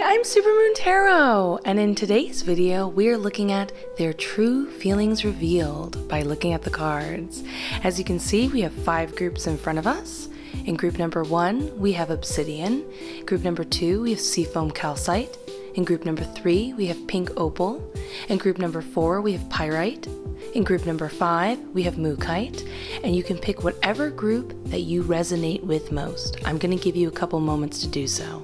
I'm Supermoon Tarot, and in today's video we're looking at their true feelings revealed by looking at the cards. As you can see, we have 5 groups in front of us. In group number 1 we have Obsidian, group number 2 we have Seafoam Calcite, in group number 3 we have Pink Opal, in group number 4 we have Pyrite, in group number 5 we have Mookite, and you can pick whatever group that you resonate with most. I'm going to give you a couple moments to do so.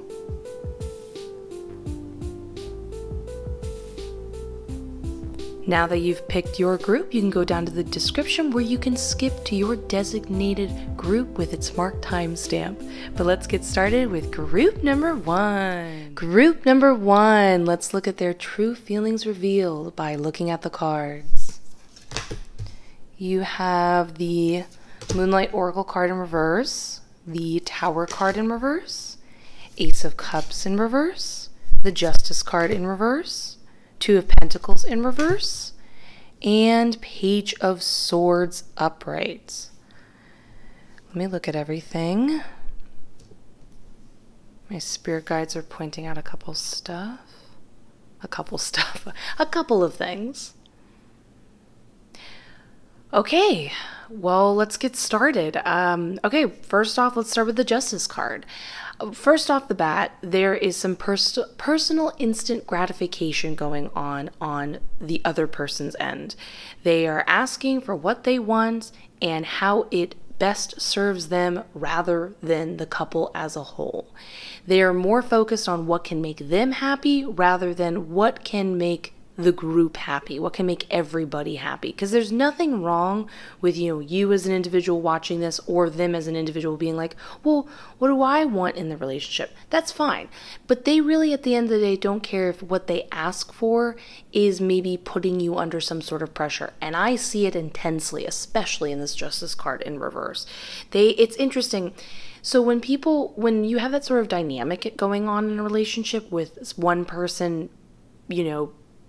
Now that you've picked your group, you can go down to the description where you can skip to your designated group with its marked timestamp. But let's get started with group number 1. Group number 1, let's look at their true feelings revealed by looking at the cards. You have the Moonlight Oracle card in reverse, the Tower card in reverse, Ace of Cups in reverse, the Justice card in reverse, 2 of Pentacles in reverse, and Page of Swords upright. Let me look at everything. My spirit guides are pointing out a couple of things. Okay, well, let's get started. Okay, first off, let's start with the Justice card. First off the bat, there is some personal instant gratification going on the other person's end. They are asking for what they want and how it best serves them rather than the couple as a whole. They are more focused on what can make them happy rather than what can make the group happy, what can make everybody happy. Because there's nothing wrong with you as an individual watching this, or them as an individual being like, well, what do I want in the relationship? That's fine. But they really, at the end of the day, don't care if what they ask for is maybe putting you under some sort of pressure. And I see it intensely, especially in this Justice card in reverse. It's interesting. So when you have that sort of dynamic going on in a relationship with one person,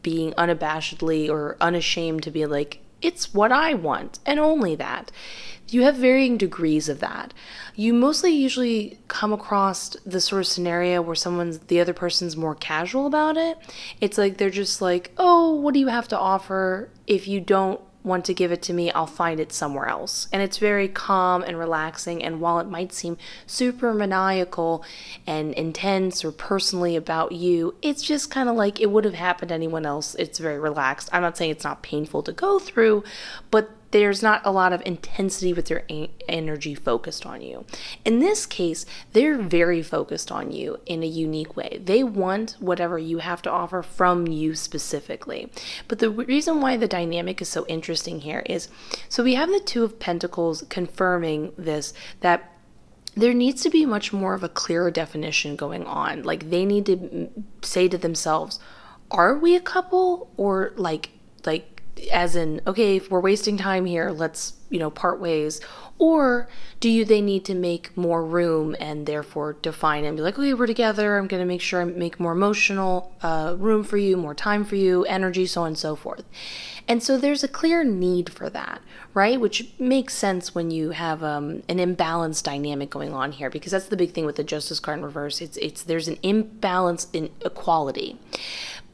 being unabashedly or unashamed to be like, it's what I want and only that. You have varying degrees of that. You mostly usually come across the sort of scenario where the other person's more casual about it. It's like they're just like, oh, what do you have to offer? If you don't want to give it to me, I'll find it somewhere else. And it's very calm and relaxing, and while it might seem super maniacal and intense or personally about you, it's just kind of like it would have happened to anyone else. It's very relaxed. I'm not saying it's not painful to go through, but there's not a lot of intensity with their energy focused on you. In this case, they're very focused on you in a unique way. They want whatever you have to offer from you specifically. But the reason why the dynamic is so interesting here is, so we have the 2 of Pentacles confirming this, that there needs to be much more of a clearer definition going on. Like, they need to say to themselves, are we a couple? Or like as in, okay, if we're wasting time here, let's, part ways. Or they need to make more room and therefore define and be like, okay, we're together, I'm going to make sure I make more emotional room for you, more time for you, energy, so on and so forth. And so there's a clear need for that, right? Which makes sense when you have an imbalanced dynamic going on here, because that's the big thing with the Justice card in reverse. There's an imbalance in equality.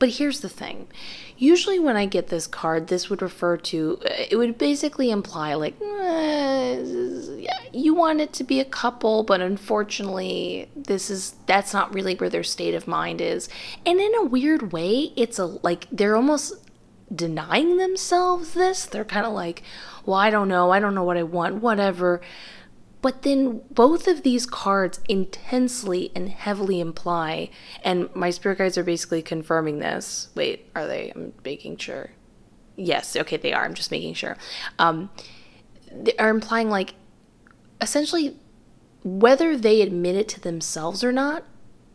But here's the thing. Usually when I get this card, this would refer to, it would basically imply like, yeah, you want it to be a couple, but unfortunately, that's not really where their state of mind is. And in a weird way, it's like they're almost denying themselves this. They're kind of like, well, I don't know what I want, whatever. But then both of these cards intensely and heavily imply, and my spirit guides are basically confirming this. Wait, are they? I'm making sure. Yes, okay, they are. I'm just making sure. They are implying, like, essentially, whether they admit it to themselves or not,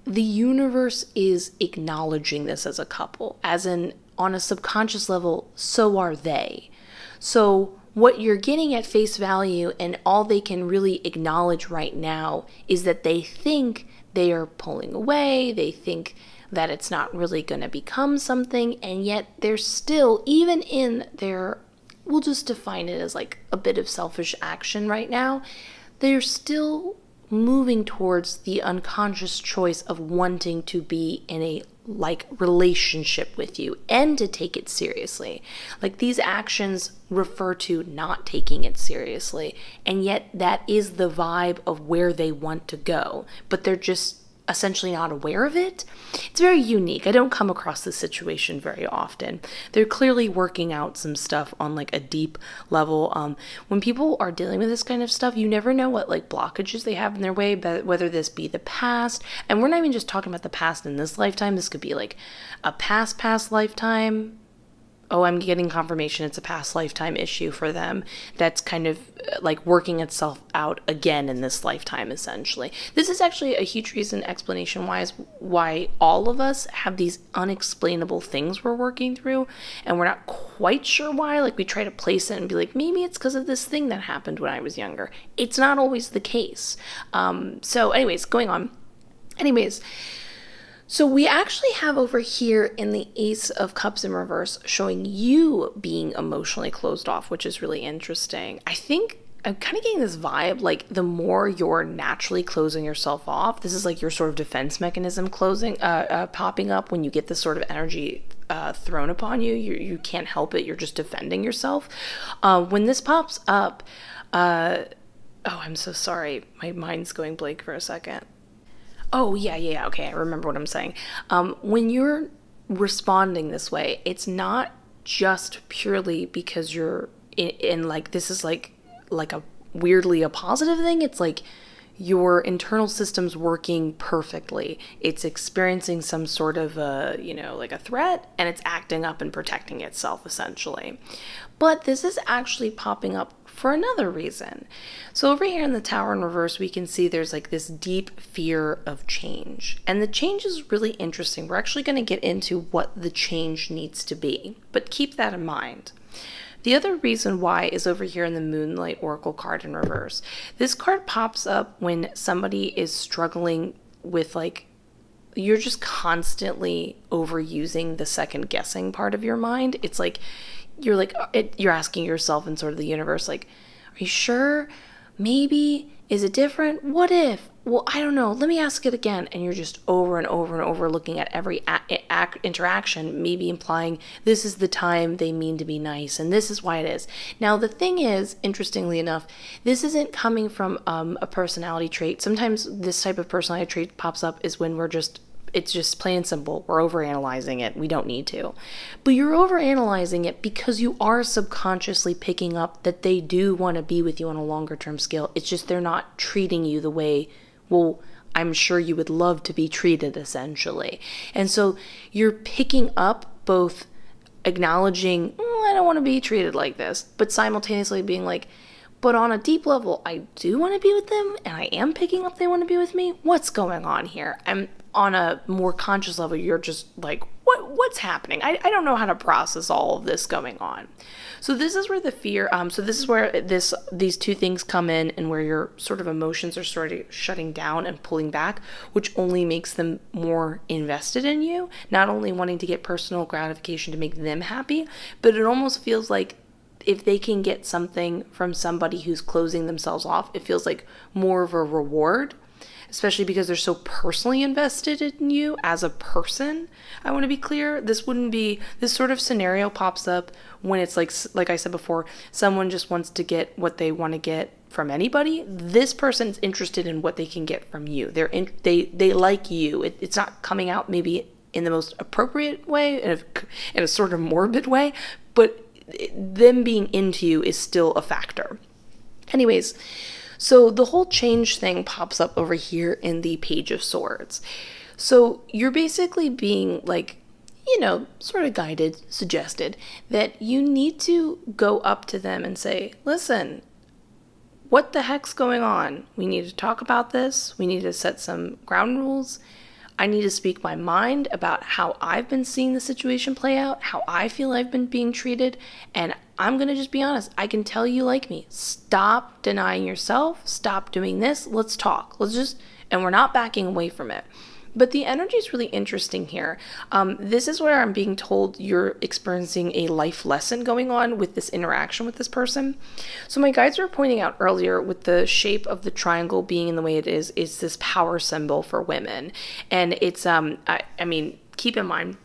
the universe is acknowledging this as a couple. As in, on a subconscious level, so are they. So what you're getting at face value, and all they can really acknowledge right now, is that they think they are pulling away, they think that it's not really going to become something, and yet they're still, even in their, we'll just define it as like a bit of selfish action right now, they're still moving towards the unconscious choice of wanting to be in a like relationship with you and to take it seriously. Like these actions refer to not taking it seriously, and yet that is the vibe of where they want to go, but they're just essentially not aware of it. It's very unique. I don't come across this situation very often. They're clearly working out some stuff on like a deep level. When people are dealing with this kind of stuff, you never know what like blockages they have in their way, but whether this be the past, and we're not even just talking about the past in this lifetime. This could be like a past lifetime. Oh, I'm getting confirmation it's a past lifetime issue for them that's kind of like working itself out again in this lifetime, essentially. This is actually a huge reason, explanation why all of us have these unexplainable things we're working through, and we're not quite sure why. Like we try to place it and be like, maybe it's because of this thing that happened when I was younger. It's not always the case. So anyways, going on. So we actually have over here in the Ace of Cups in reverse showing you being emotionally closed off, which is really interesting. I think I'm kind of getting this vibe, like the more you're naturally closing yourself off, this is like your sort of defense mechanism popping up when you get this sort of energy thrown upon you. You can't help it. You're just defending yourself. When this pops up, oh, I'm so sorry. My mind's going blank for a second. Oh, yeah. Okay, I remember what I'm saying. When you're responding this way, it's not just purely because you're in like, this is like a weirdly a positive thing. It's like your internal system's working perfectly. It's experiencing some sort of like a threat, and it's acting up and protecting itself, essentially. But this is actually popping up for another reason. So over here in the Tower in reverse, we can see there's like this deep fear of change. And the change is really interesting. We're actually going to get into what the change needs to be, but keep that in mind. The other reason why is over here in the Moonlight Oracle card in reverse. This card pops up when somebody is struggling with like, you're just constantly overusing the second guessing part of your mind. It's like, you're asking yourself in sort of the universe, like, are you sure? Maybe? Is it different? What if? Well, I don't know. Let me ask it again. And you're just over and over and over looking at every interaction, maybe implying this is the time they mean to be nice, and this is why it is. Now, the thing is, interestingly enough, this isn't coming from a personality trait. Sometimes this type of personality trait pops up is when it's just plain and simple. We're overanalyzing it. We don't need to. But you're overanalyzing it because you are subconsciously picking up that they do want to be with you on a longer term scale. It's just they're not treating you the way, well, I'm sure you would love to be treated, essentially. And so you're picking up both acknowledging, I don't want to be treated like this, but simultaneously being like, but on a deep level, I do want to be with them, and I am picking up they want to be with me. What's going on here? I'm on a more conscious level, you're just like, what's happening? I don't know how to process all of this going on. So this is where the fear, so this is where these two things come in, and where your sort of emotions are sort of shutting down and pulling back, which only makes them more invested in you, not only wanting to get personal gratification to make them happy, but it almost feels like if they can get something from somebody who's closing themselves off, it feels like more of a reward, especially because they're so personally invested in you as a person. I want to be clear, this sort of scenario pops up when it's like I said before, someone just wants to get what they want to get from anybody. This person's interested in what they can get from you. They like you. It's not coming out maybe in the most appropriate way, in a sort of morbid way, but them being into you is still a factor. Anyways, so the whole change thing pops up over here in the Page of Swords. So you're basically being like, sort of guided, suggested that you need to go up to them and say, listen, what the heck's going on? We need to talk about this. We need to set some ground rules. I need to speak my mind about how I've been seeing the situation play out, how I feel I've been being treated, and I'm going to just be honest. I can tell you like me. Stop denying yourself. Stop doing this. Let's talk. And we're not backing away from it. But the energy is really interesting here. This is where I'm being told you're experiencing a life lesson going on with this interaction with this person. So my guides were pointing out earlier with the shape of the triangle being in the way it is this power symbol for women. And it's, I mean, keep in mind,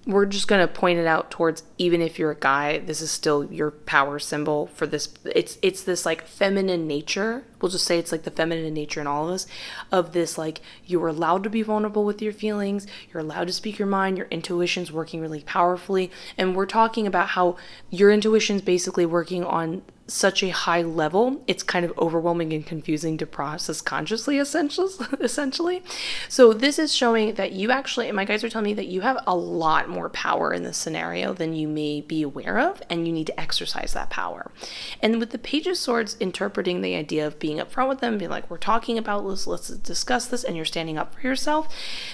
we're just going to point it out towards, even if you're a guy, this is still your power symbol for this. It's this like feminine nature. We'll just say it's like the feminine nature in all of us, of this, like, you are allowed to be vulnerable with your feelings. You're allowed to speak your mind. Your intuition's working really powerfully. And we're talking about how your intuition's basically working on such a high level, it's kind of overwhelming and confusing to process consciously, essentially. So this is showing that you actually, and my guides are telling me that you have a lot more power in this scenario than you may be aware of, and you need to exercise that power. And with the Page of Swords interpreting the idea of being upfront with them, being like, we're talking about this, let's discuss this, and you're standing up for yourself.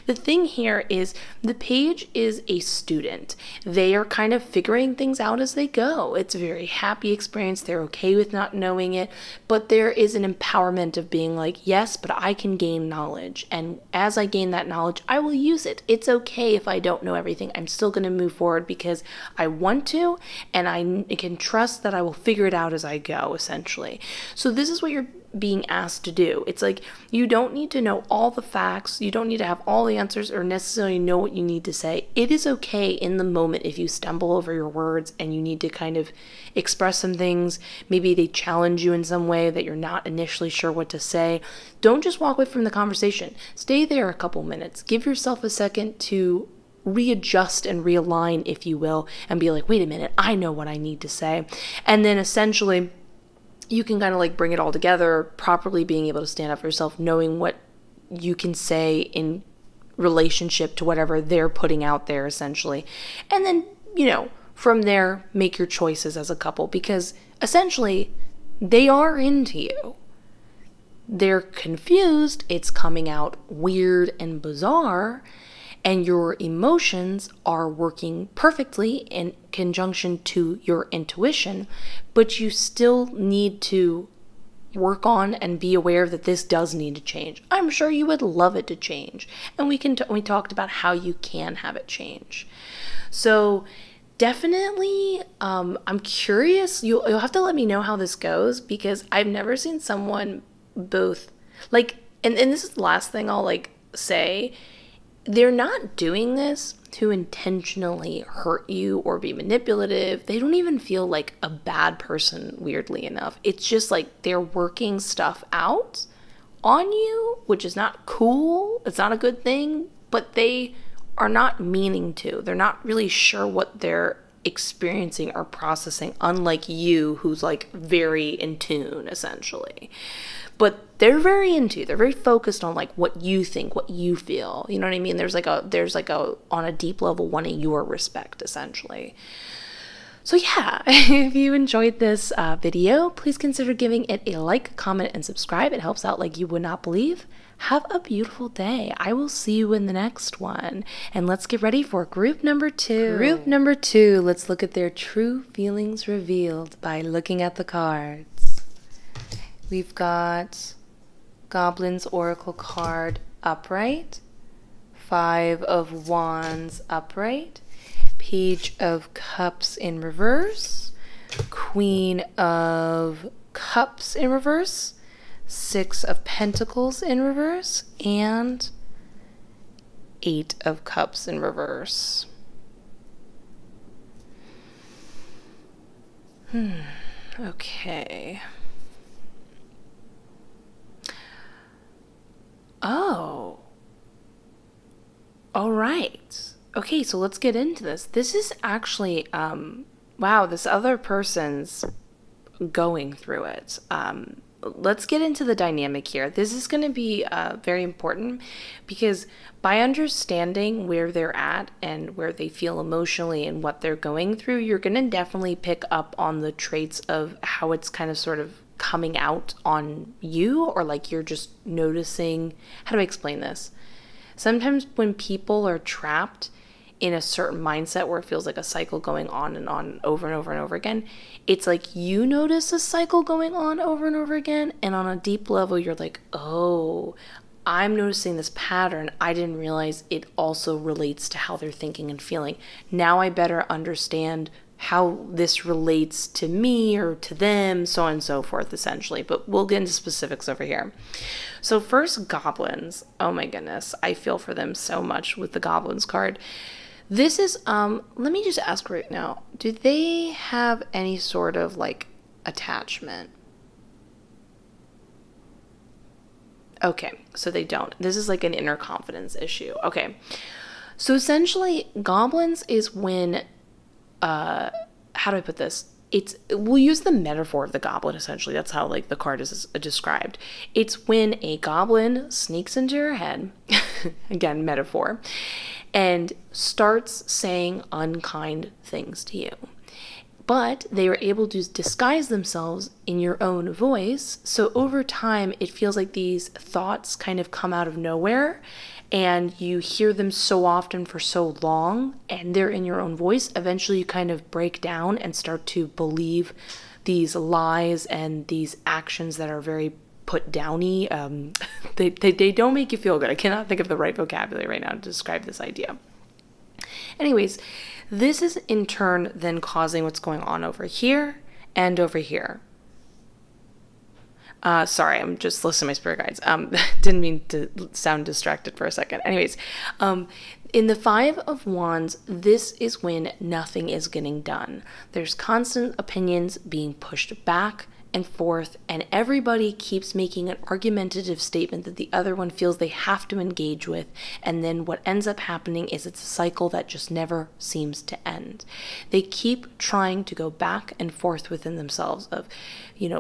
The thing here is the Page is a student. They are kind of figuring things out as they go. It's a very happy experience. They're okay with not knowing it, but there is an empowerment of being like, yes, but I can gain knowledge, and as I gain that knowledge, I will use it. It's okay if I don't know everything. I'm still going to move forward because I want to, and I can trust that I will figure it out as I go, essentially. So this is what you're being asked to do. It's like, you don't need to know all the facts, you don't need to have all the answers or necessarily know what you need to say. It is okay in the moment if you stumble over your words and you need to kind of express some things. Maybe they challenge you in some way that you're not initially sure what to say. Don't just walk away from the conversation. Stay there a couple minutes. Give yourself a second to readjust and realign, if you will, and be like, wait a minute, I know what I need to say. And then essentially you can kind of like bring it all together, properly being able to stand up for yourself, knowing what you can say in relationship to whatever they're putting out there, essentially. And then, you know, from there, make your choices as a couple, because essentially they are into you. They're confused, it's coming out weird and bizarre, and your emotions are working perfectly in conjunction to your intuition, but you still need to work on and be aware that this does need to change. I'm sure you would love it to change, and we talked about how you can have it change. So definitely, I'm curious. You'll have to let me know how this goes, because I've never seen someone both like, and this is the last thing I'll like say. They're not doing this to intentionally hurt you or be manipulative. They don't even feel like a bad person, weirdly enough. It's just like they're working stuff out on you, which is not cool. It's not a good thing, but they are not meaning to. They're not really sure what they're experiencing or processing, unlike you, who's like very in tune, essentially. But they're very focused on like what you think, what you feel. You know what I mean? There's like a on a deep level wanting your respect, essentially. So yeah, if you enjoyed this video, please consider giving it a like, comment, and subscribe. It helps out like you would not believe. Have a beautiful day. I will see you in the next one. And let's get ready for group number 2. Group number 2, let's look at their true feelings revealed by looking at the cards. We've got Goblin's Oracle card upright, 5 of Wands upright, Page of Cups in reverse, Queen of Cups in reverse, 6 of Pentacles in reverse, and 8 of Cups in reverse. Okay. Oh. All right. Okay, so let's get into this. This is actually, wow, this other person's going through it. Let's get into the dynamic here. This is going to be very important, because by understanding where they're at and where they feel emotionally and what they're going through, you're going to definitely pick up on the traits of how it's kind of sort of coming out on you, or like you're just noticing. How do I explain this? Sometimes when people are trapped in a certain mindset where it feels like a cycle going on and on over and over and over again, it's like you notice a cycle going on over and over again, and on a deep level you're like, oh, I'm noticing this pattern. I didn't realize it also relates to how they're thinking and feeling. Now I better understand how this relates to me or to them, so on and so forth, essentially. But we'll get into specifics over here. So first, goblins. Oh my goodness. I feel for them so much with the goblins card. This is, let me just ask right now, do they have any sort of like attachment? Okay, so they don't. This is like an inner confidence issue. Okay, so essentially, goblins is when, how do I put this? We'll use the metaphor of the goblin, essentially. That's how like the card is described. It's when a goblin sneaks into your head, again, metaphor, and starts saying unkind things to you. But they are able to disguise themselves in your own voice. So over time, it feels like these thoughts kind of come out of nowhere and you hear them so often for so long and they're in your own voice. Eventually, you kind of break down and start to believe these lies and these actions that are very put downy. They don't make you feel good. I cannot think of the right vocabulary right now to describe this idea. Anyways, this is in turn then causing what's going on over here and over here. Sorry, I'm just listening to my spirit guides. Didn't mean to sound distracted for a second. Anyways, in the Five of Wands, this is when nothing is getting done. There's constant opinions being pushed back and forth, and everybody keeps making an argumentative statement that the other one feels they have to engage with, and then what ends up happening is it's a cycle that just never seems to end. They keep trying to go back and forth within themselves of,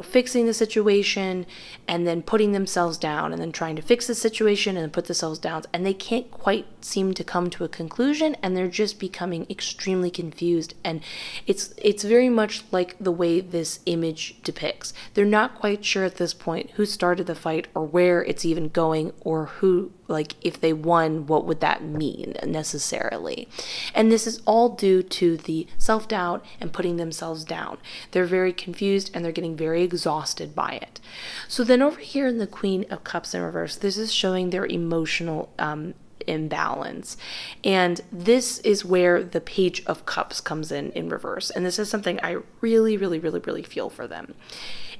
fixing the situation and then putting themselves down and then trying to fix the situation and then put themselves down, and they can't quite seem to come to a conclusion, and they're just becoming extremely confused. And it's very much like the way this image depicts. They're not quite sure at this point who started the fight or where it's even going, or who, like, if they won, what would that mean necessarily. And this is all due to the self-doubt and putting themselves down. They're very confused and they're getting very exhausted by it. So then over here in the Queen of Cups in reverse, this is showing their emotional imbalance. And this is where the Page of Cups comes in reverse. And this is something I really, really, really, really feel for them.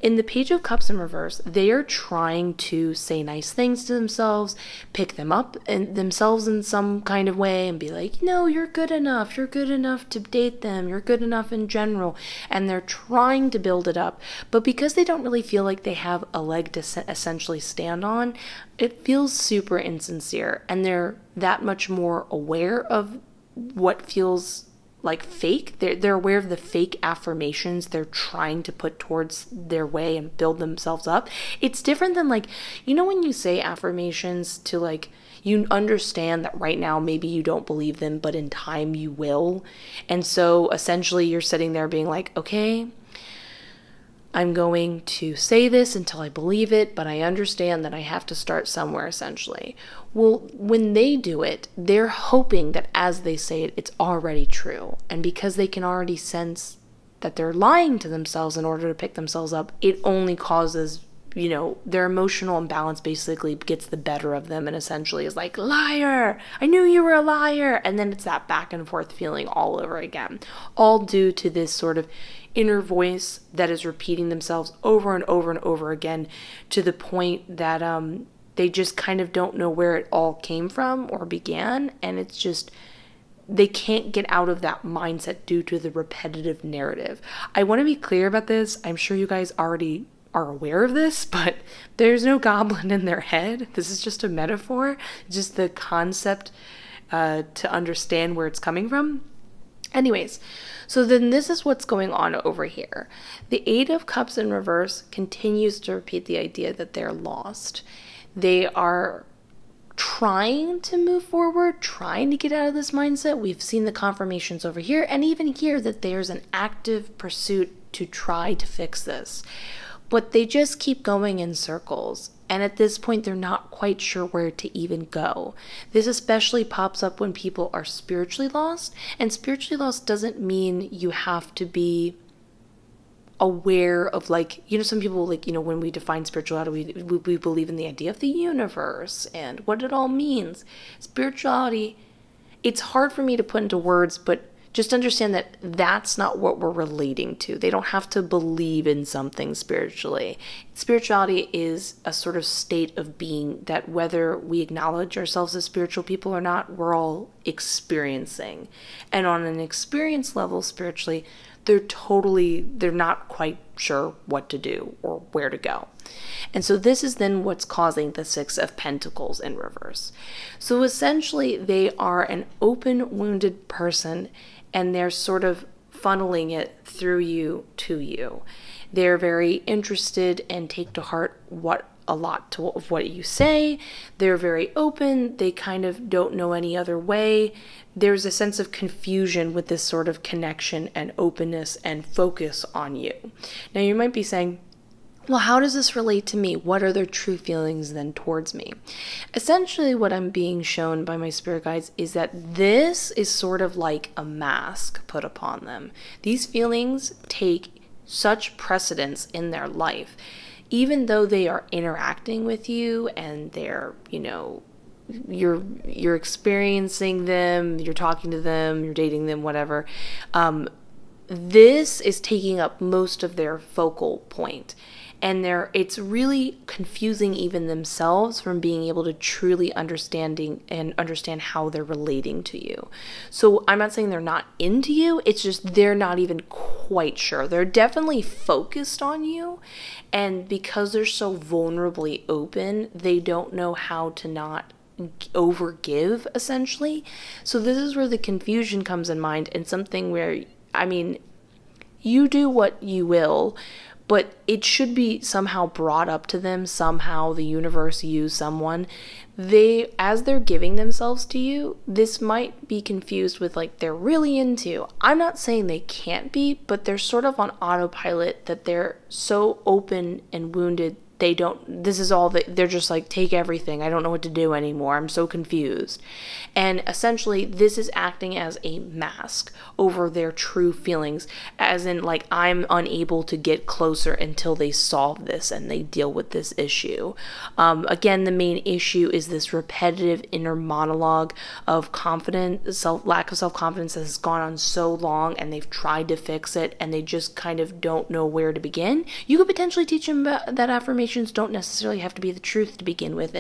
In the Page of Cups in reverse, they are trying to say nice things to themselves, pick them up and themselves in some kind of way and be like, no, you're good enough to date them, you're good enough in general. And they're trying to build it up. But because they don't really feel like they have a leg to essentially stand on, it feels super insincere. And they're that much more aware of what feels like fake. They're aware of the fake affirmations they're trying to put towards their way and build themselves up. It's different than like, when you say affirmations to like, you understand that right now maybe you don't believe them, but in time you will. And so essentially you're sitting there being like, okay, I'm going to say this until I believe it, but I understand that I have to start somewhere, essentially. Well, when they do it, they're hoping that as they say it, it's already true. And because they can already sense that they're lying to themselves in order to pick themselves up, it only causes, their emotional imbalance basically gets the better of them and essentially is like, liar, I knew you were a liar. And then it's that back and forth feeling all over again, all due to this sort of inner voice that is repeating themselves over and over and over again to the point that they just kind of don't know where it all came from or began. And it's just, they can't get out of that mindset due to the repetitive narrative. I want to be clear about this. I'm sure you guys already are aware of this, but there's no goblin in their head. This is just a metaphor, just the concept to understand where it's coming from. Anyways, so then this is what's going on over here. The Eight of Cups in reverse continues to repeat the idea that they're lost. They are trying to move forward, trying to get out of this mindset. We've seen the confirmations over here and even here that there's an active pursuit to try to fix this. But they just keep going in circles. And at this point, they're not quite sure where to even go. This especially pops up when people are spiritually lost. And spiritually lost doesn't mean you have to be aware of, like, you know, some people, like, you know, when we define spirituality, we believe in the idea of the universe and what it all means. Spirituality, it's hard for me to put into words, but just understand that that's not what we're relating to. They don't have to believe in something spiritually. Spirituality is a sort of state of being that, whether we acknowledge ourselves as spiritual people or not, we're all experiencing. And on an experience level, spiritually, they're not quite sure what to do or where to go. And so this is then what's causing the Six of Pentacles in reverse. So essentially, they are an open, wounded person, and they're sort of funneling it through you to you. They're very interested and take to heart a lot of what you say. They're very open. They kind of don't know any other way. There's a sense of confusion with this sort of connection and openness and focus on you. Now, you might be saying, well, how does this relate to me? What are their true feelings then towards me? Essentially, what I'm being shown by my spirit guides is that this is sort of like a mask put upon them. These feelings take such precedence in their life, even though they are interacting with you and they're, you know, you're experiencing them, you're talking to them, you're dating them, whatever. This is taking up most of their focal point. And it's really confusing even themselves from being able to truly understand how they're relating to you. So I'm not saying they're not into you, it's just they're not even quite sure. They're definitely focused on you, and because they're so vulnerably open, they don't know how to not overgive, essentially. So this is where the confusion comes in mind, and something where, I mean, you do what you will, but it should be somehow brought up to them, somehow the universe, you, someone. As they're giving themselves to you, this might be confused with, like, they're really into you. I'm not saying they can't be, but they're sort of on autopilot, that they're so open and wounded. They're just like, take everything. I don't know what to do anymore. I'm so confused. And essentially, this is acting as a mask over their true feelings, as in, like, I'm unable to get closer until they solve this and they deal with this issue. Again, the main issue is this repetitive inner monologue of lack of self-confidence that has gone on so long, and they've tried to fix it and they just kind of don't know where to begin. You could potentially teach them about that affirmation don't necessarily have to be the truth to begin with,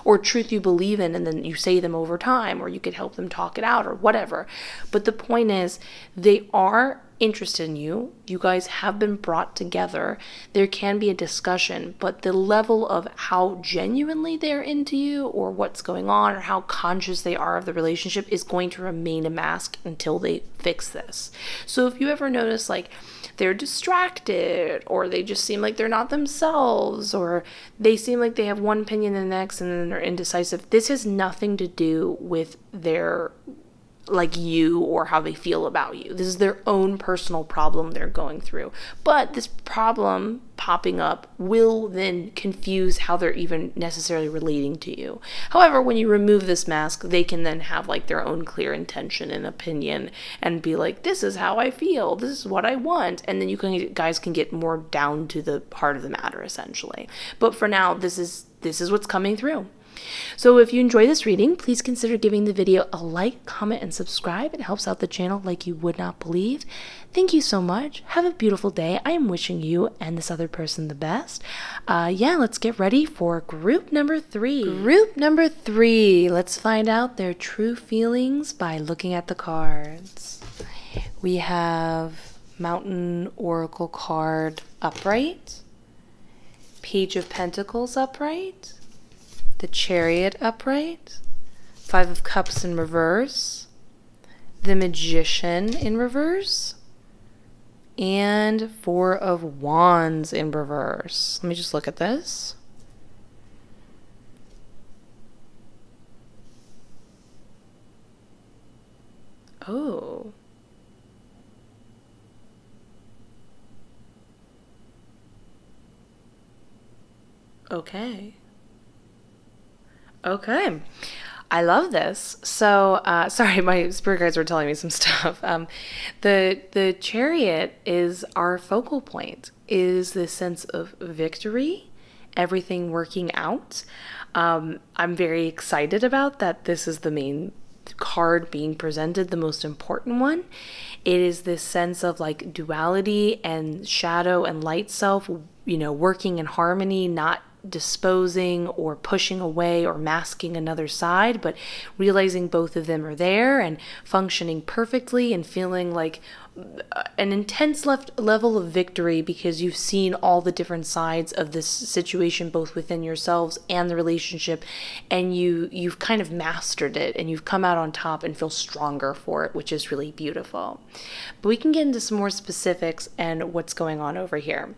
or truth you believe in, and then you say them over time, or you could help them talk it out or whatever. But the point is, they are interested in you. You guys have been brought together. There can be a discussion, but the level of how genuinely they're into you, or what's going on, or how conscious they are of the relationship, is going to remain a mask until they fix this. So if you ever notice, like, they're distracted, or they just seem like they're not themselves, or they seem like they have one opinion and the next, and then they're indecisive, this has nothing to do with their, like, you, or how they feel about you. This is their own personal problem they're going through. But this problem popping up will then confuse how they're even necessarily relating to you. However, when you remove this mask, they can then have, like, their own clear intention and opinion and be like, this is how I feel, this is what I want. And then guys can get more down to the heart of the matter, essentially. But for now, this is what's coming through. So if you enjoy this reading, please consider giving the video a like, comment, and subscribe. It helps out the channel like you would not believe. Thank you so much. Have a beautiful day. I am wishing you and this other person the best. Let's get ready for group number 3. Group number 3. Let's find out their true feelings by looking at the cards. We have Mountain Oracle card upright, Page of Pentacles upright, the Chariot upright, 5 of Cups in reverse, the Magician in reverse, and 4 of Wands in reverse. Let me just look at this. Oh. Okay. Okay. I love this. So, sorry, my spirit guides were telling me some stuff. The Chariot is our focal point, is this sense of victory, everything working out. I'm very excited about that. This is the main card being presented, the most important one. It is this sense of like duality and shadow and light self, working in harmony, not disposing or pushing away or masking another side, but realizing both of them are there and functioning perfectly and feeling like an intense level of victory because you've seen all the different sides of this situation, both within yourselves and the relationship, and you've kind of mastered it and you've come out on top and feel stronger for it, which is really beautiful. But we can get into some more specifics and what's going on over here.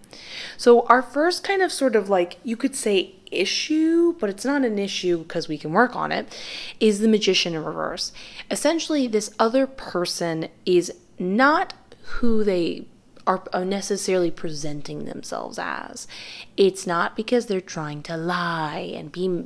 So our first kind of sort of like, you could say issue, but it's not an issue because we can work on it, is the Magician in reverse. Essentially, this other person is not who they are necessarily presenting themselves as. It's not because they're trying to lie and be,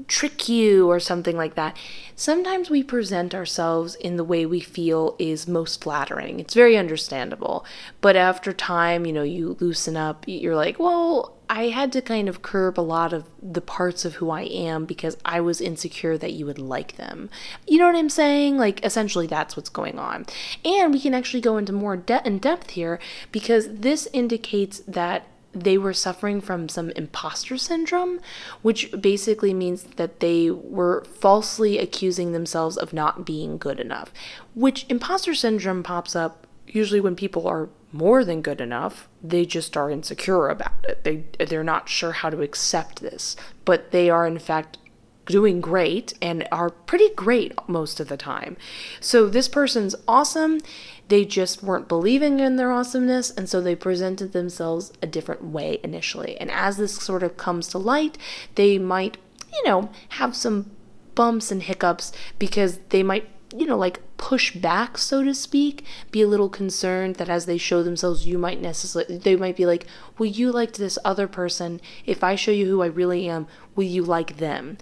trick you or something like that. Sometimes we present ourselves in the way we feel is most flattering. It's very understandable. But after time, you loosen up. You're like, well, I had to kind of curb a lot of the parts of who I am because I was insecure that you would like them. You know what I'm saying? Like, essentially, that's what's going on. And we can actually go into more in depth here because this indicates that they were suffering from some imposter syndrome, which basically means that they were falsely accusing themselves of not being good enough, which imposter syndrome pops up usually when people are more than good enough. They just are insecure about it. They're not sure how to accept this, but they are in fact doing great and are pretty great most of the time. So this person's awesome. They just weren't believing in their awesomeness, and so they presented themselves a different way initially. And as this sort of comes to light, they might, have some bumps and hiccups because they might, like push back, so to speak, be a little concerned that as they show themselves, they might be like, well, you liked this other person. If I show you who I really am, will you like them?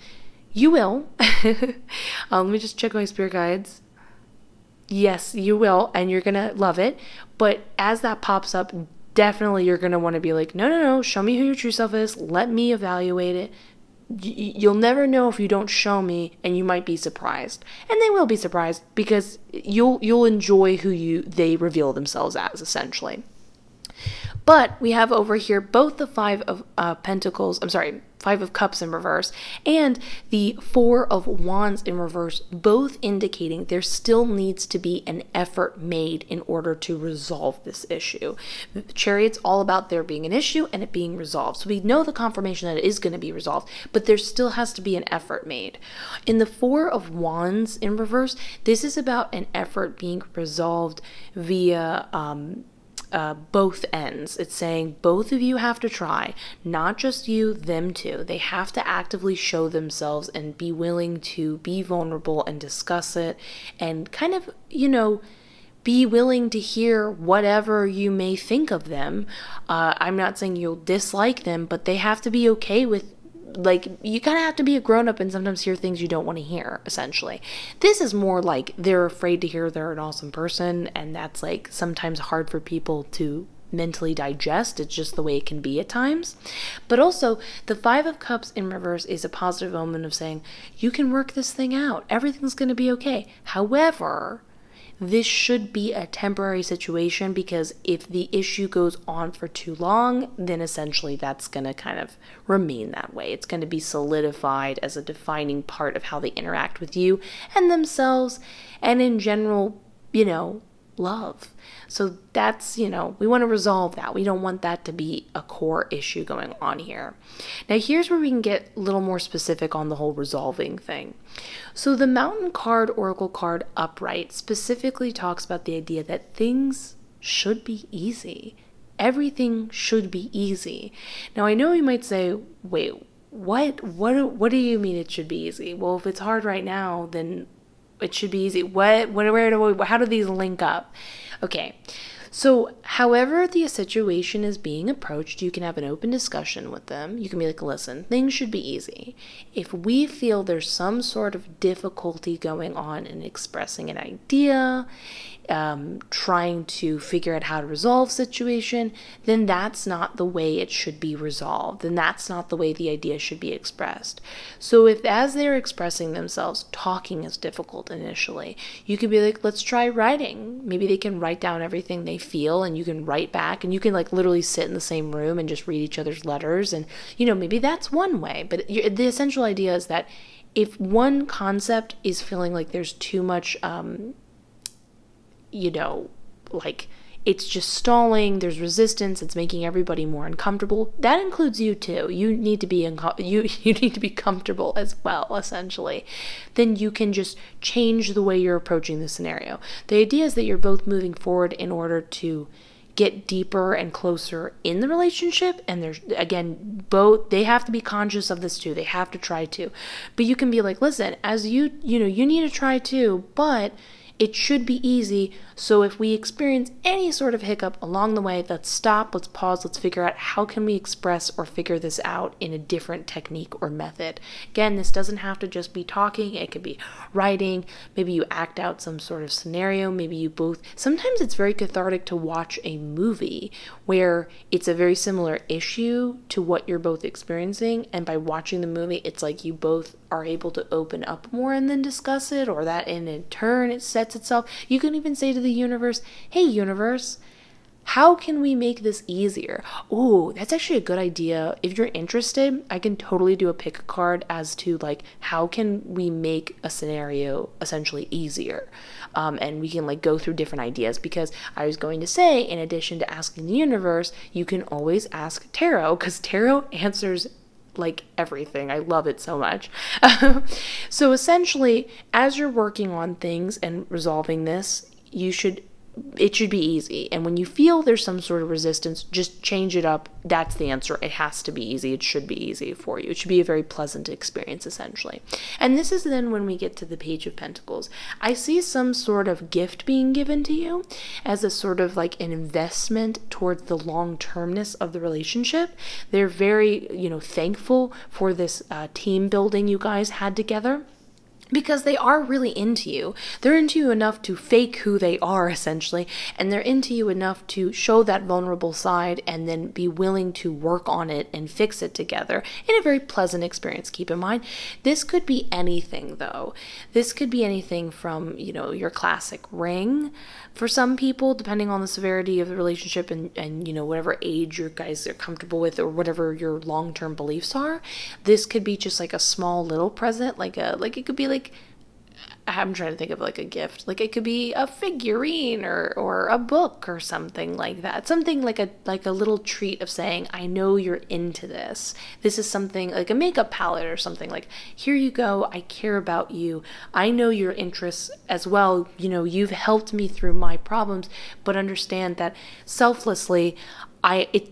You will. Let me just check my spirit guides. Yes, you will, and you're going to love it. But as that pops up, definitely you're going to want to be like, no, show me who your true self is. Let me evaluate it. You'll never know if you don't show me, and you might be surprised. And they will be surprised because you'll enjoy who they reveal themselves as, essentially. But we have over here both the Five of Cups in reverse and the Four of Wands in reverse, both indicating there still needs to be an effort made in order to resolve this issue. The Chariot's all about there being an issue and it being resolved. So we know the confirmation that it is going to be resolved, but there still has to be an effort made. In the Four of Wands in reverse, this is about an effort being resolved via both ends. It's saying both of you have to try, not just you, them too. They have to actively show themselves and be willing to be vulnerable and discuss it and kind of, be willing to hear whatever you may think of them. I'm not saying you'll dislike them, but they have to be okay with, you kind of have to be a grown-up and sometimes hear things you don't want to hear, essentially. This is more like they're afraid to hear they're an awesome person, and that's sometimes hard for people to mentally digest. It's just the way it can be at times. But also, the Five of Cups in reverse is a positive omen of saying, you can work this thing out. Everything's going to be okay. However, this should be a temporary situation because if the issue goes on for too long, then essentially that's going to kind of remain that way. It's going to be solidified as a defining part of how they interact with you and themselves and in general, love. So that's, we want to resolve that. We don't want that to be a core issue going on here. Now here's where we can get a little more specific on the whole resolving thing. So the Mountain card, Oracle card upright, specifically talks about the idea that things should be easy. Everything should be easy. How you might say, wait, what do you mean it should be easy? Well, if it's hard right now, then it should be easy. How do these link up? Okay, So, however the situation is being approached, you can have an open discussion with them. You can be like, listen, things should be easy. If we feel there's some sort of difficulty going on in expressing an idea, trying to figure out how to resolve situation, then that's not the way it should be resolved. Then that's not the way the idea should be expressed. So if as they're expressing themselves, talking is difficult initially, you could be like, let's try writing. Maybe they can write down everything they feel and you can write back, and you can like literally sit in the same room and just read each other's letters. And, maybe that's one way. But the essential idea is that if one concept is feeling like there's too much, like it's just stalling, there's resistance, it's making everybody more uncomfortable, that includes you too. You need to be you need to be comfortable as well, essentially. Then you can just change the way you're approaching the scenario. The idea is that you're both moving forward in order to get deeper and closer in the relationship, and there's, again, both, they have to be conscious of this too. They have to try to. But you can be like, listen, as you need to try too, but it should be easy. So if we experience any sort of hiccup along the way, let's stop, let's pause, let's figure out how can we express or figure this out in a different technique or method. Again, this doesn't have to just be talking. It could be writing. Maybe you act out some sort of scenario. Maybe you both, sometimes it's very cathartic to watch a movie where it's a very similar issue to what you're both experiencing. And by watching the movie, it's like you both are able to open up more and then discuss it, or that in turn it sets itself. You can even say to the universe, hey universe, how can we make this easier? Oh, that's actually a good idea. If you're interested, I can totally do a pick a card as to like, how can we make a scenario essentially easier? And we can like go through different ideas, because I was going to say, in addition to asking the universe, you can always ask tarot, because tarot answers like everything. I love it so much. So essentially, as you're working on things and resolving this, it should be easy. And when you feel there's some sort of resistance, just change it up. That's the answer. It has to be easy. It should be easy for you. It should be a very pleasant experience, essentially. And this is then when we get to the Page of Pentacles. I see some sort of gift being given to you as a sort of like an investment towards the long-termness of the relationship. They're very, thankful for this team building you guys had together, because they are really into you. They're into you enough to fake who they are, essentially, and they're into you enough to show that vulnerable side and then be willing to work on it and fix it together in a very pleasant experience. Keep in mind, this could be anything, though. This could be anything from, your classic ring for some people, depending on the severity of the relationship and whatever age you guys are comfortable with, or whatever your long-term beliefs are. This could be just like a small little present, it could be like, I'm trying to think of like a gift. Like it could be a figurine or a book or something like that. Something like a little treat of saying, I know you're into this. This is something like a makeup palette or something, like, here you go. I care about you. I know your interests as well. You've helped me through my problems, but understand that selflessly,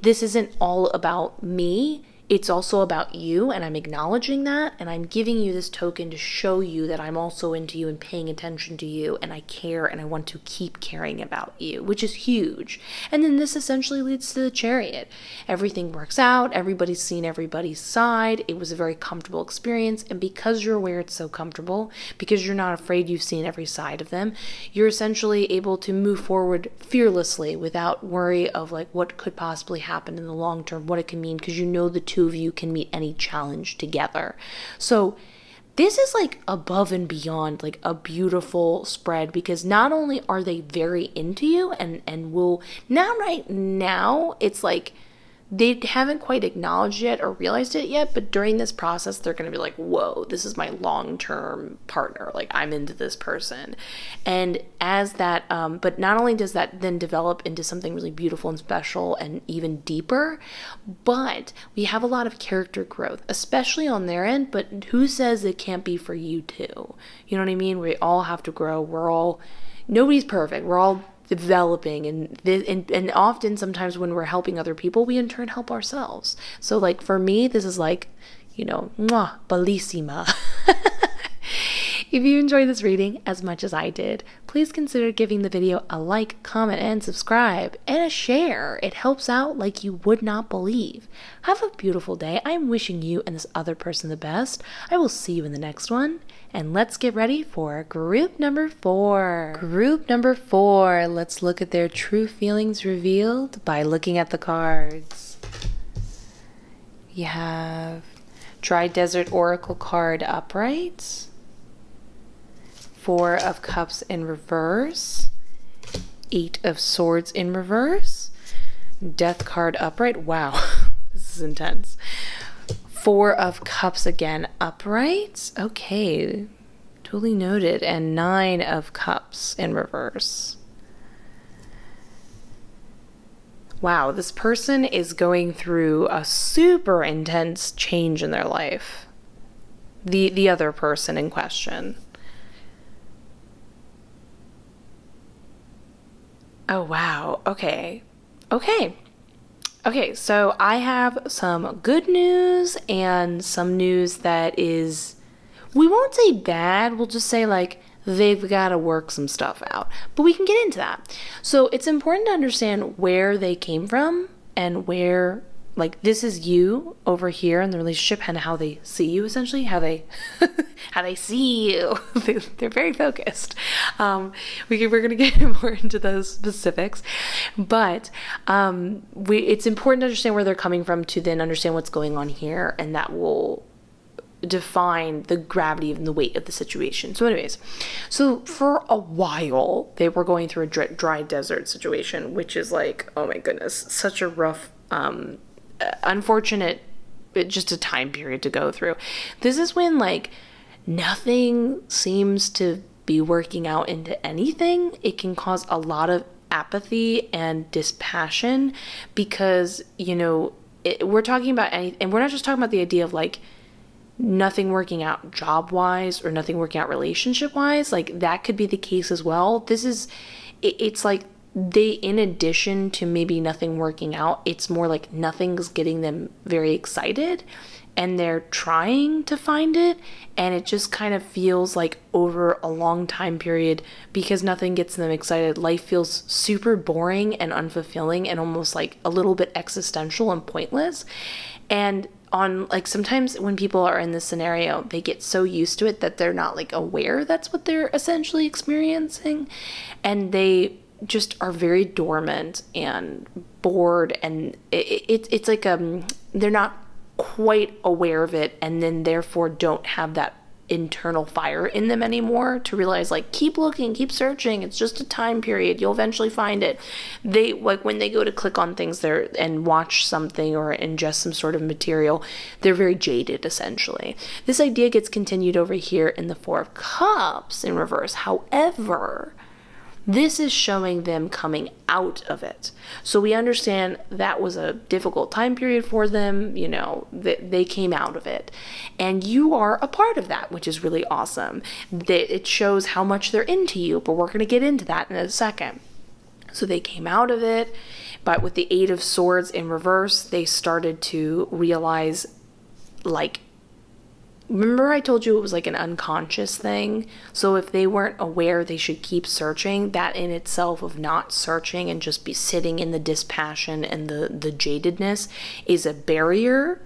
this isn't all about me. It's also about you, and I'm acknowledging that, and I'm giving you this token to show you that I'm also into you and paying attention to you, and I care, and I want to keep caring about you, which is huge. And then this essentially leads to the Chariot. Everything works out. Everybody's seen everybody's side. It was a very comfortable experience, and because you're aware it's so comfortable, because you're not afraid you've seen every side of them, you're essentially able to move forward fearlessly without worry of like what could possibly happen in the long term, what it can mean, because the two of you can meet any challenge together. So this is like above and beyond like a beautiful spread, because not only are they very into you and will now, right now, it's like they haven't quite acknowledged yet or realized it yet, but during this process, they're going to be like, whoa, this is my long-term partner. Like, I'm into this person. And as that, but not only does that then develop into something really beautiful and special and even deeper, but we have a lot of character growth, especially on their end, but who says it can't be for you too? You know what I mean? We all have to grow. Nobody's perfect. We're all developing, and often sometimes when we're helping other people, we in turn help ourselves. So like for me, this is like, mwah, bellissima. If you enjoyed this reading as much as I did, please consider giving the video a like, comment, and subscribe, and a share. It helps out like you would not believe. Have a beautiful day. I am wishing you and this other person the best. I will see you in the next one. And let's get ready for group number 4. Group number 4. Let's look at their true feelings revealed by looking at the cards. You have Dry Desert Oracle card upright. 4 of Cups in reverse. 8 of Swords in reverse. Death card upright. Wow, this is intense. 4 of Cups again upright. Okay, totally noted. And 9 of Cups in reverse. Wow, this person is going through a super intense change in their life. The other person in question. Oh, wow. Okay. Okay, so I have some good news and some news that is, we won't say bad, we'll just say like they've got to work some stuff out. But we can get into that. So it's important to understand where they came from and where, like, this is you over here in the relationship and how they see you, essentially, how they how they see you. They're very focused. We're going to get more into those specifics, but it's important to understand where they're coming from to then understand what's going on here, and that will define the gravity and the weight of the situation. So anyways, so for a while they were going through a dry desert situation, which is like, oh my goodness, such a rough unfortunate, just a time period to go through. This is when like nothing seems to be working out into anything. It can cause a lot of apathy and dispassion because, you know, we're talking about any, and we're not just talking about the idea of like nothing working out job wise or nothing working out relationship wise. Like that could be the case as well. This is, it's like they, in addition to maybe nothing working out, it's more like nothing's getting them very excited and they're trying to find it, and it just kind of feels like over a long time period, because nothing gets them excited, life feels super boring and unfulfilling and almost like a little bit existential and pointless. And on like sometimes when people are in this scenario, they get so used to it that they're not like aware that's what they're essentially experiencing, and they just are very dormant and bored, and it's like they're not quite aware of it, and then therefore don't have that internal fire in them anymore to realize like, keep looking, keep searching, it's just a time period, you'll eventually find it. They like when they go to click on things there and watch something or ingest some sort of material, they're very jaded essentially. This idea gets continued over here in the 4 of Cups in reverse. However, this is showing them coming out of it. So we understand that was a difficult time period for them, you know, they came out of it. And you are a part of that, which is really awesome. It shows how much they're into you, but we're going to get into that in a second. So they came out of it, but with the 8 of Swords in reverse, they started to realize, like, remember I told you it was like an unconscious thing? So if they weren't aware they should keep searching, that in itself of not searching and just be sitting in the dispassion and the jadedness is a barrier,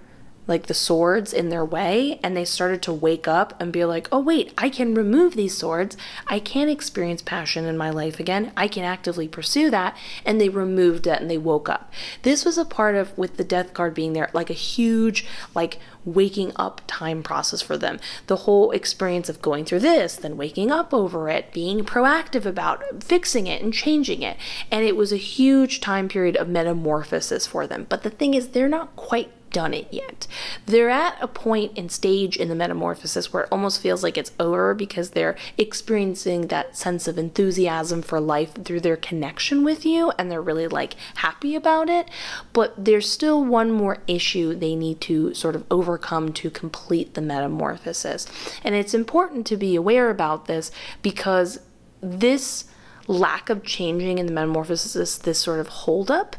like the swords in their way. And they started to wake up and be like, oh wait, I can remove these swords. I can experience passion in my life again. I can actively pursue that. And they removed that and they woke up. This was a part of, with the Death card being there, like a huge, like, waking up time process for them. The whole experience of going through this, then waking up over it, being proactive about fixing it and changing it. And it was a huge time period of metamorphosis for them. But the thing is, they're not quite done it yet. They're at a point and stage in the metamorphosis where it almost feels like it's over because they're experiencing that sense of enthusiasm for life through their connection with you, and they're really like happy about it. But there's still one more issue they need to sort of overcome to complete the metamorphosis. And it's important to be aware about this because this lack of changing in the metamorphosis, this sort of holdup,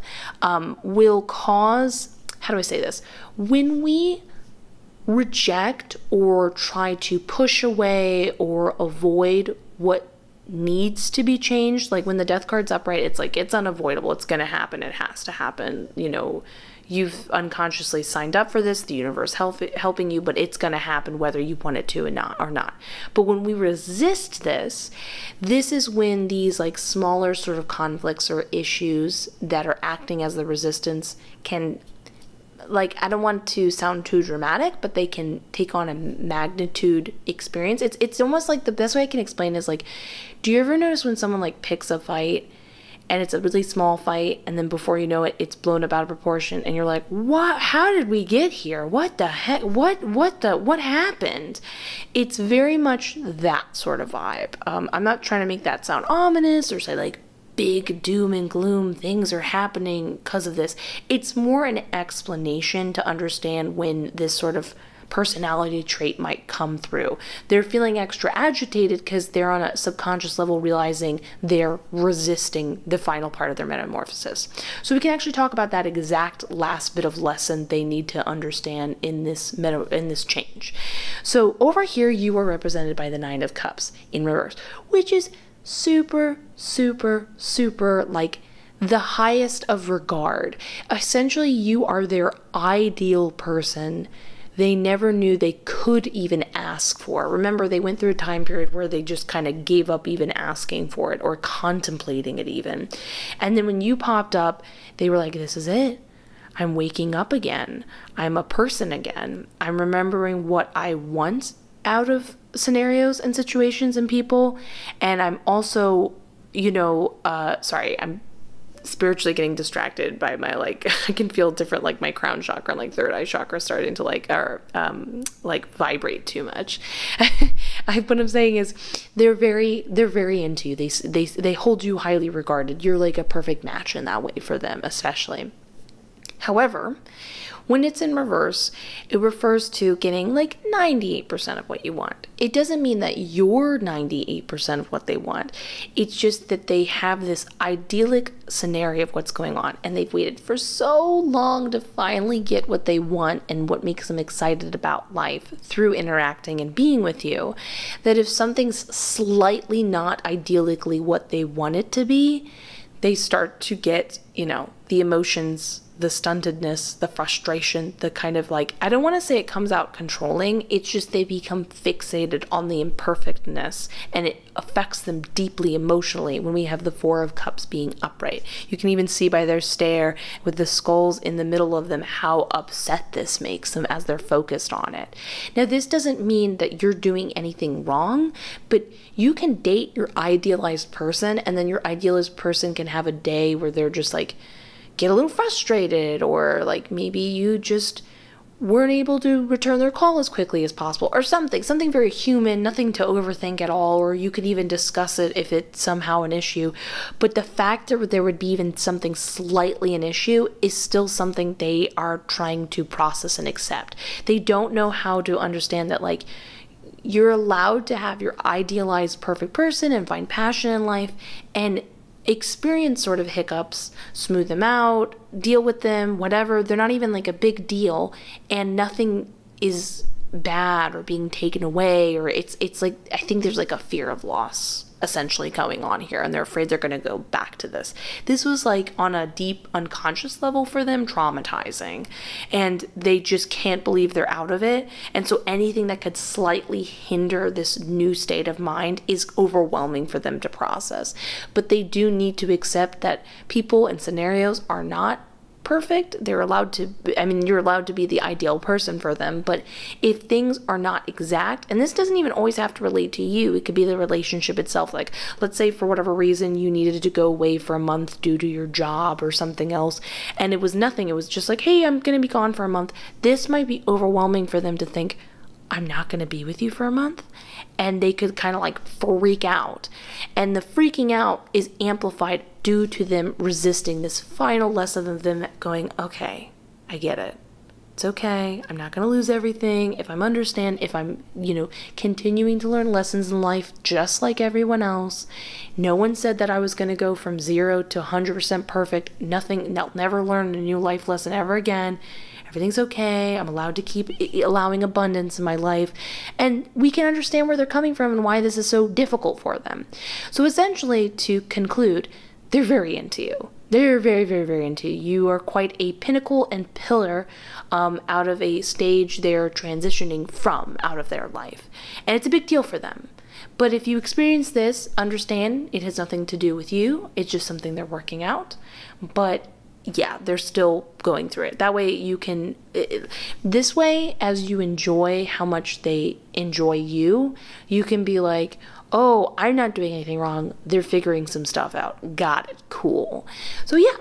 will cause, how do I say this? When we reject or try to push away or avoid what needs to be changed. Like when the death card's upright, it's like it's unavoidable, it's going to happen, it has to happen, you know, you've unconsciously signed up for this, the universe helping you, but it's going to happen whether you want it to or not. But when we resist this is when these like smaller sort of conflicts or issues that are acting as the resistance can, like, I don't want to sound too dramatic, but they can take on a magnitude experience. It's almost like, the best way I can explain is like, do you ever notice when someone like picks a fight and it's a really small fight, and then before you know it, it's blown up out of proportion, and you're like, what? How did we get here? What the heck? What happened? It's very much that sort of vibe. I'm not trying to make that sound ominous or say like big doom and gloom things are happening because of this. It's more an explanation to understand when this sort of personality trait might come through. They're feeling extra agitated because they're on a subconscious level realizing they're resisting the final part of their metamorphosis. So we can actually talk about that exact last bit of lesson they need to understand in this change. So over here you are represented by the Nine of Cups in reverse, which is super, super, super like the highest of regard. Essentially, you are their ideal person they never knew they could even ask for. Remember, they went through a time period where they just kind of gave up even asking for it or contemplating it even. And then when you popped up, they were like, this is it. I'm waking up again. I'm a person again. I'm remembering what I want out of scenarios and situations and people. And I'm also, you know, sorry, I'm spiritually getting distracted by my, like, I can feel different, like my crown chakra and like third eye chakra starting to like vibrate too much. What I'm saying is they're very into you. They hold you highly regarded. You're like a perfect match in that way for them, especially. However, when it's in reverse, it refers to getting like 98% of what you want. It doesn't mean that you're 98% of what they want. It's just that they have this idyllic scenario of what's going on, and they've waited for so long to finally get what they want and what makes them excited about life through interacting and being with you, that if something's slightly not idyllically what they want it to be, they start to get, you know, the emotions, the stuntedness, the frustration, the kind of like, I don't want to say it comes out controlling, it's just they become fixated on the imperfectness, and it affects them deeply emotionally when we have the Four of Cups being upright. You can even see by their stare with the skulls in the middle of them how upset this makes them as they're focused on it. Now, this doesn't mean that you're doing anything wrong, but you can date your idealized person, and then your idealized person can have a day where they're just like, get a little frustrated, or like maybe you just weren't able to return their call as quickly as possible, or something very human, nothing to overthink at all, or you could even discuss it if it's somehow an issue. But the fact that there would be even something slightly an issue is still something they are trying to process and accept. They don't know how to understand that, like, you're allowed to have your idealized perfect person and find passion in life and experience sort of hiccups, smooth them out, deal with them, whatever. They're not even like a big deal, and nothing is bad or being taken away, or it's like, I think there's like a fear of loss essentially going on here, and they're afraid they're going to go back to this. This was like on a deep unconscious level for them traumatizing, and they just can't believe they're out of it. And so anything that could slightly hinder this new state of mind is overwhelming for them to process. But they do need to accept that people and scenarios are not perfect. They're allowed to, I mean, you're allowed to be the ideal person for them, but if things are not exact, and this doesn't even always have to relate to you, it could be the relationship itself. Like, let's say for whatever reason you needed to go away for a month due to your job or something else, and it was nothing, it was just like, hey, I'm gonna be gone for a month. This might be overwhelming for them to think, I'm not going to be with you for a month, and they could kind of like freak out, and the freaking out is amplified due to them resisting this final lesson of them going, okay, I get it, it's okay, I'm not going to lose everything if I'm continuing to learn lessons in life just like everyone else. No one said that I was going to go from 0 to 100% perfect, nothing, I'll never learn a new life lesson ever again. Everything's okay. I'm allowed to keep allowing abundance in my life. And we can understand where they're coming from and why this is so difficult for them. So essentially, to conclude, they're very into you. They're very, very, very into you. You are quite a pinnacle and pillar out of a stage they're transitioning from out of their life. And it's a big deal for them. But if you experience this, understand it has nothing to do with you. It's just something they're working out. But yeah, they're still going through it. That way you can, this way, as you enjoy how much they enjoy you, you can be like, oh, I'm not doing anything wrong. They're figuring some stuff out. Got it. Cool. So yeah,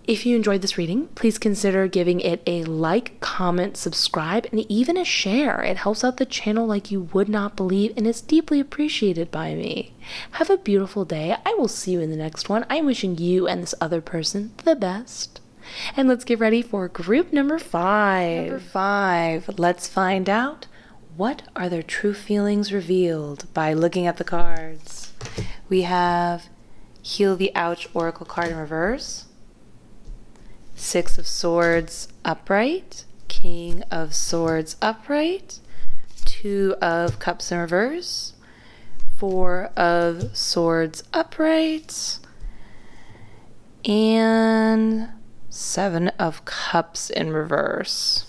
if you enjoyed this reading, please consider giving it a like, comment, subscribe, and even a share. It helps out the channel like you would not believe, and is deeply appreciated by me. Have a beautiful day. I will see you in the next one. I'm wishing you and this other person the best. And let's get ready for group number 5. Number 5. Let's find out, what are their true feelings revealed by looking at the cards. We have Heal the Ouch Oracle card in reverse, 6 of Swords upright, King of Swords upright, 2 of Cups in reverse, 4 of Swords upright, and 7 of Cups in reverse.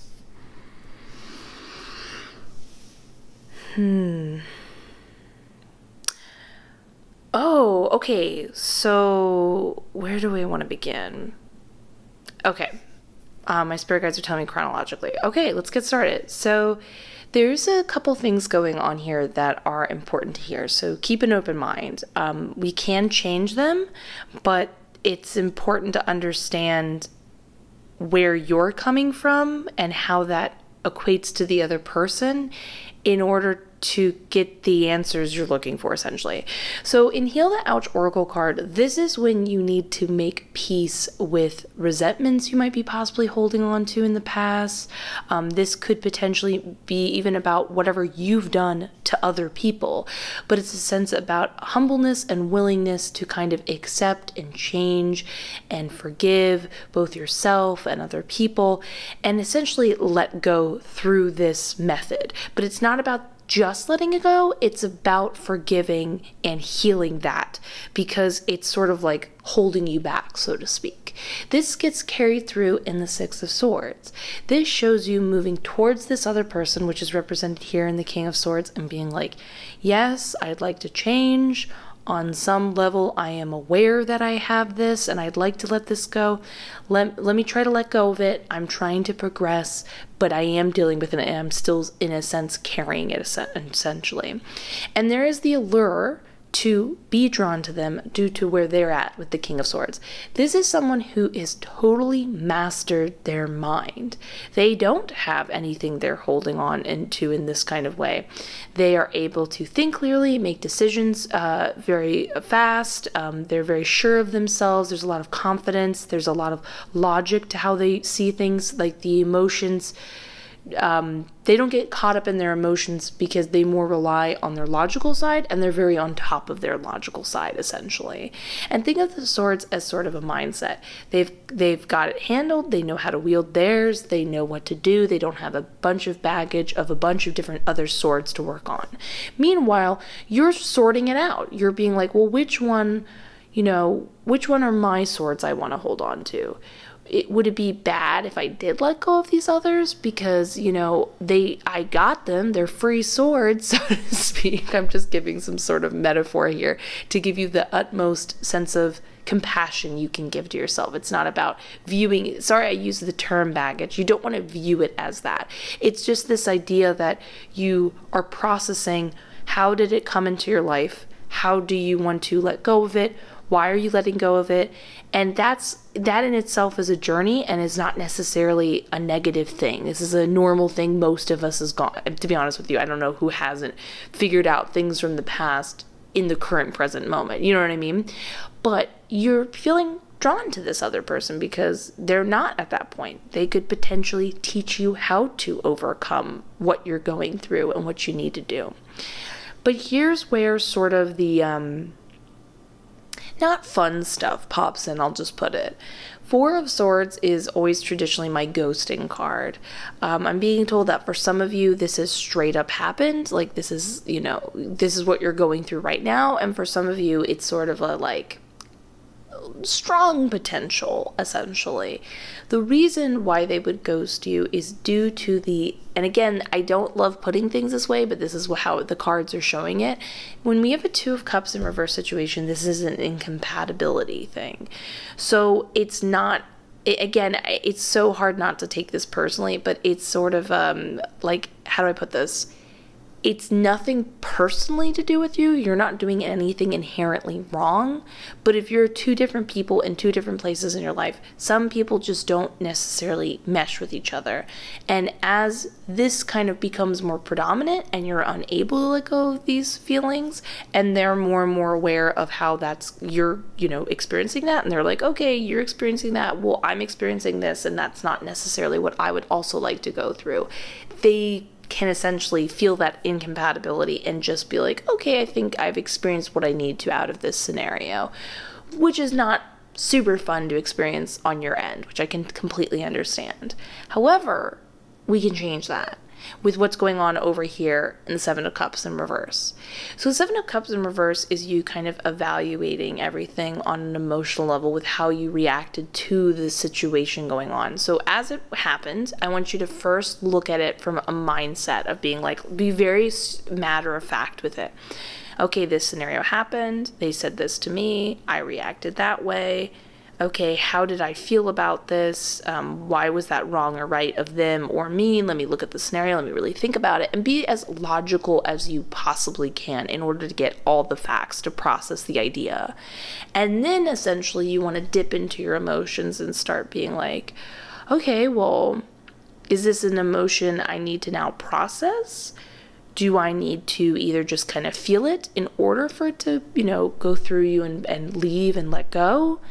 Oh, okay. So where do we want to begin? Okay. My spirit guides are telling me chronologically. Okay, let's get started. So there's a couple things going on here that are important to hear. So keep an open mind. We can change them, but it's important to understand where you're coming from and how that equates to the other person in order to get the answers you're looking for, essentially. So in Heal the Ouch Oracle card, this is when you need to make peace with resentments you might be possibly holding on to in the past. This could potentially be even about whatever you've done to other people, but it's a sense about humbleness and willingness to kind of accept and change and forgive both yourself and other people, and essentially let go through this method. But it's not about just letting it go, it's about forgiving and healing that, because it's sort of like holding you back, so to speak. This gets carried through in the 6 of Swords. This shows you moving towards this other person, which is represented here in the King of Swords, and being like, yes, I'd like to change. On some level, I am aware that I have this and I'd like to let this go. Let me try to let go of it. I'm trying to progress, but I am dealing with it and I'm still, in a sense, carrying it essentially. And there is the allure to be drawn to them due to where they're at with the King of Swords. This is someone who is totally mastered their mind. They don't have anything they're holding on into in this kind of way. They are able to think clearly, make decisions very fast. They're very sure of themselves. There's a lot of confidence. There's a lot of logic to how they see things, like the emotions. They don't get caught up in their emotions because they more rely on their logical side, and they're very on top of their logical side, essentially. And think of the swords as sort of a mindset. They've got it handled. They know how to wield theirs. They know what to do. They don't have a bunch of baggage of a bunch of different other swords to work on. Meanwhile, you're sorting it out. You're being like, well, which one are my swords I want to hold on to? Would it be bad if I did let go of these others? Because, I got them. They're free swords, so to speak. I'm just giving some sort of metaphor here to give you the utmost sense of compassion you can give to yourself. It's not about viewing, sorry I use the term baggage. You don't want to view it as that. It's just this idea that you are processing, how did it come into your life? How do you want to let go of it? Why are you letting go of it? And that in itself is a journey and is not necessarily a negative thing. This is a normal thing most of us has gone. To be honest with you, I don't know who hasn't figured out things from the past in the current present moment. You know what I mean? But you're feeling drawn to this other person because they're not at that point. They could potentially teach you how to overcome what you're going through and what you need to do. But here's where sort of the not fun stuff pops in, I'll just put it. Four of Swords is always traditionally my ghosting card. I'm being told that for some of you, this has straight up happened. Like, this is, this is what you're going through right now. And for some of you, it's sort of a, like, strong potential, essentially. The reason why they would ghost you is due to and again, I don't love putting things this way, but this is how the cards are showing it. When we have a Two of Cups in reverse situation, this is an incompatibility thing. So it's not, again, it's so hard not to take this personally, but it's sort of, like, how do I put this? It's nothing personally to do with you. You're not doing anything inherently wrong. But if you're two different people in two different places in your life, some people just don't necessarily mesh with each other. And as this kind of becomes more predominant and you're unable to let go of these feelings, and they're more and more aware of how you're experiencing that, and they're like, okay, you're experiencing that, well, I'm experiencing this, and that's not necessarily what I would also like to go through. They can essentially feel that incompatibility and just be like, okay, I think I've experienced what I need to out of this scenario, which is not super fun to experience on your end, which I can completely understand. However, we can change that with what's going on over here in the Seven of Cups in reverse. So the Seven of Cups in reverse is you kind of evaluating everything on an emotional level with how you reacted to the situation going on. So as it happened, I want you to first look at it from a mindset of being like, be very matter of fact with it. Okay, this scenario happened. They said this to me. I reacted that way. Okay, how did I feel about this? Why was that wrong or right of them or me? Let me look at the scenario. Let me really think about it and be as logical as you possibly can in order to get all the facts to process the idea. And then essentially you want to dip into your emotions and start being like, okay, well, is this an emotion I need to now process? Do I need to either just kind of feel it in order for it to, go through you and leave and let go?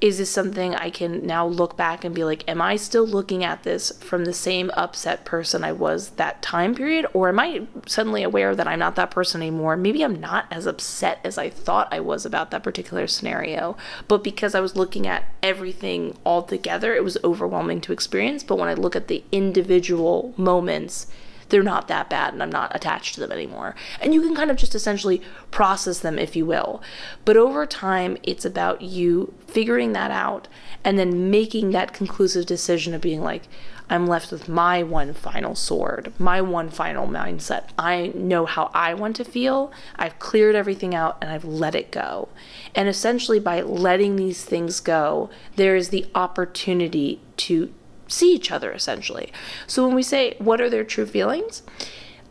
Is this something I can now look back and be like, am I still looking at this from the same upset person I was that time period? Or am I suddenly aware that I'm not that person anymore? Maybe I'm not as upset as I thought I was about that particular scenario. But because I was looking at everything all together, it was overwhelming to experience. But when I look at the individual moments, they're not that bad and I'm not attached to them anymore. And you can kind of just essentially process them, if you will. But over time, it's about you figuring that out and then making that conclusive decision of being like, I'm left with my one final sword, my one final mindset. I know how I want to feel. I've cleared everything out and I've let it go. And essentially by letting these things go, there is the opportunity to see each other, essentially. So when we say, what are their true feelings?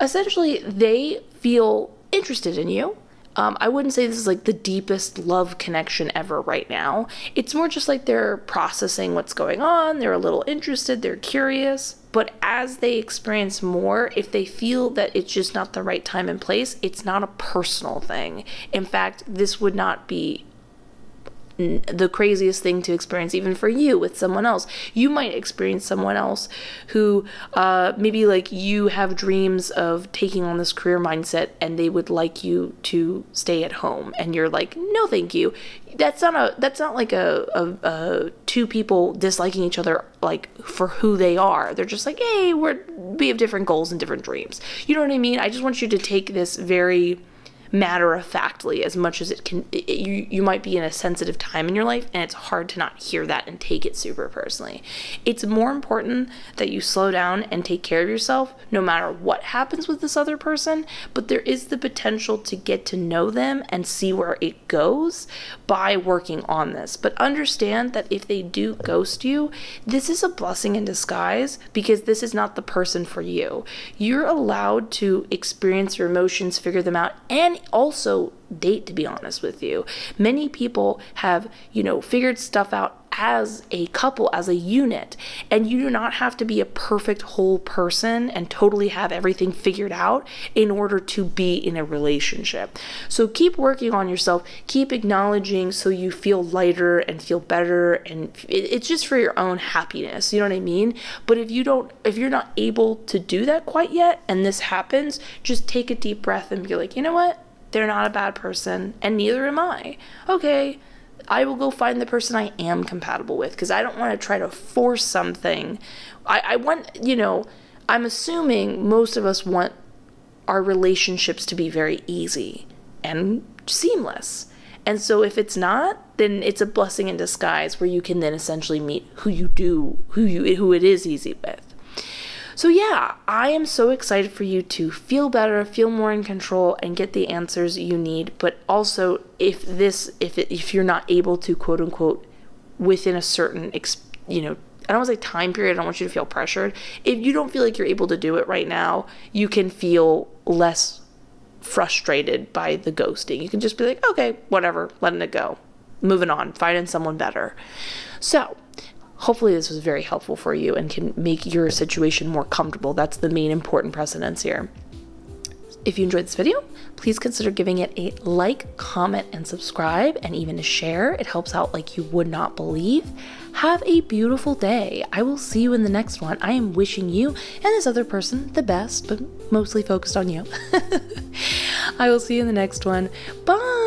Essentially, they feel interested in you. I wouldn't say this is like the deepest love connection ever right now. It's more just like they're processing what's going on. They're a little interested. They're curious. But as they experience more, if they feel that it's just not the right time and place, it's not a personal thing. In fact, this would not be the craziest thing to experience even for you with someone else. You might experience someone else who maybe like you have dreams of taking on this career mindset and they would like you to stay at home and you're like, no thank you. That's not like a two people disliking each other like for who they are. They're just like, hey, we have different goals and different dreams. You know what I mean? I just want you to take this very matter-of-factly as much as it can. You might be in a sensitive time in your life and it's hard to not hear that and take it super personally. It's more important that you slow down and take care of yourself no matter what happens with this other person, but there is the potential to get to know them and see where it goes by working on this. But understand that if they do ghost you, this is a blessing in disguise because this is not the person for you. You're allowed to experience your emotions, figure them out, and also date, to be honest with you. Many people have, figured stuff out as a couple, as a unit, and you do not have to be a perfect whole person and totally have everything figured out in order to be in a relationship. So keep working on yourself, keep acknowledging so you feel lighter and feel better, and it's just for your own happiness, you know what I mean? But if you're not able to do that quite yet and this happens, just take a deep breath and be like, you know what? They're not a bad person, and neither am I. Okay, I will go find the person I am compatible with, because I don't want to try to force something. I want, I'm assuming most of us want our relationships to be very easy and seamless. And so if it's not, then it's a blessing in disguise where you can then essentially meet who it is easy with. So yeah, I am so excited for you to feel better, feel more in control, and get the answers you need. But also, if you're not able to, quote unquote, within a certain, I don't want to say time period, I don't want you to feel pressured. If you don't feel like you're able to do it right now, you can feel less frustrated by the ghosting. You can just be like, okay, whatever, letting it go, moving on, finding someone better. So hopefully this was very helpful for you and can make your situation more comfortable. That's the main important precedence here. If you enjoyed this video, please consider giving it a like, comment, and subscribe, and even a share. It helps out like you would not believe. Have a beautiful day. I will see you in the next one. I am wishing you and this other person the best, but mostly focused on you. I will see you in the next one. Bye!